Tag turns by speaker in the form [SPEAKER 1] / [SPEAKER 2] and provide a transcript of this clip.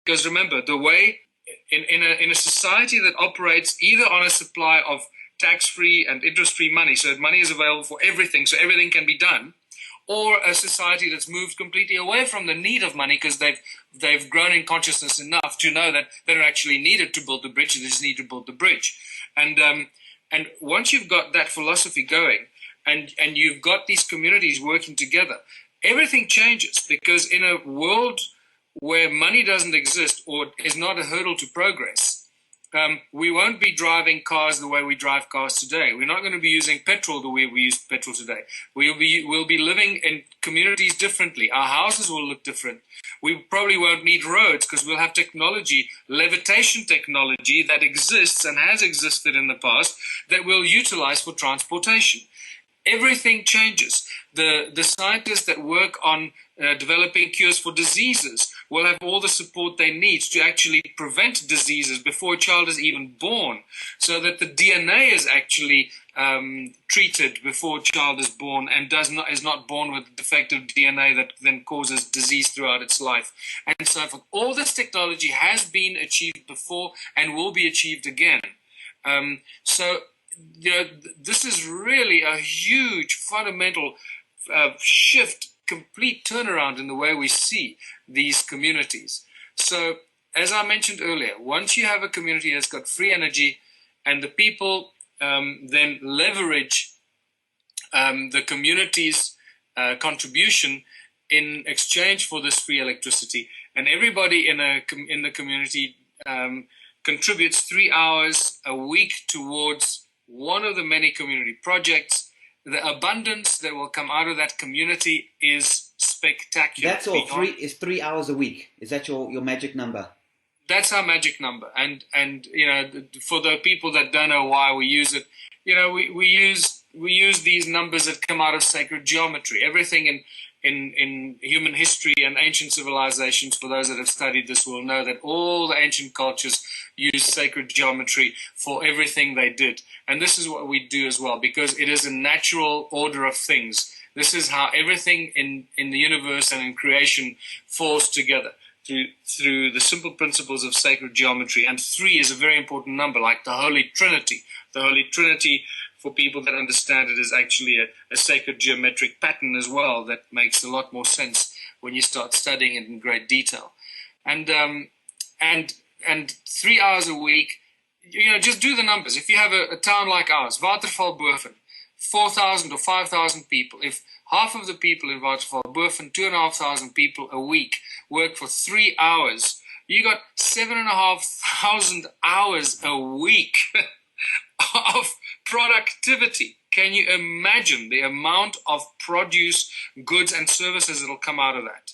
[SPEAKER 1] Because remember, the way in a society that operates either on a supply of tax-free and interest-free money, so that money is available for everything, so everything can be done, or a society that's moved completely away from the need of money because they've grown in consciousness enough to know that they don't actually need it to build the bridge, they just need to build the bridge. And once you've got that philosophy going, and you've got these communities working together, everything changes, because in a world where money doesn't exist or is not a hurdle to progress, we won't be driving cars the way we drive cars today. We're not going to be using petrol the way we use petrol today. We'll be living in communities differently. Our houses will look different. We probably won't need roads because we'll have technology, levitation technology that exists and has existed in the past that we'll utilize for transportation. Everything changes. The scientists that work on developing cures for diseases will have all the support they need to actually prevent diseases before a child is even born, so that the DNA is actually treated before a child is born and is not born with defective DNA that then causes disease throughout its life, and so forth. All this technology has been achieved before and will be achieved again. So this is really a huge fundamental shift, complete turnaround in the way we see these communities. So as I mentioned earlier, once you have a community that's got free energy and the people then leverage the community's contribution in exchange for this free electricity, and everybody in the community contributes 3 hours a week towards one of the many community projects, the abundance that will come out of that community is spectacular.
[SPEAKER 2] That's all. 3 hours a week. Is that your magic number?
[SPEAKER 1] That's our magic number. And for the people that don't know why we use it, we use these numbers that come out of sacred geometry. Everything in human history and ancient civilizations, for those that have studied this, will know that all the ancient cultures used sacred geometry for everything they did. And this is what we do as well, because it is a natural order of things. This is how everything in the universe and in creation falls together through the simple principles of sacred geometry. And 3 is a very important number, like the Holy Trinity. The Holy Trinity, for people that understand it, is actually a sacred geometric pattern as well that makes a lot more sense when you start studying it in great detail. And 3 hours a week, just do the numbers. If you have a town like ours, Waterval-Boven, 4,000 or 5,000 people, if half of the people in Waterval-Boven, 2,500 people a week, work for 3 hours, you got 7,500 hours a week of productivity. Can you imagine the amount of produce, goods, and services that will come out of that?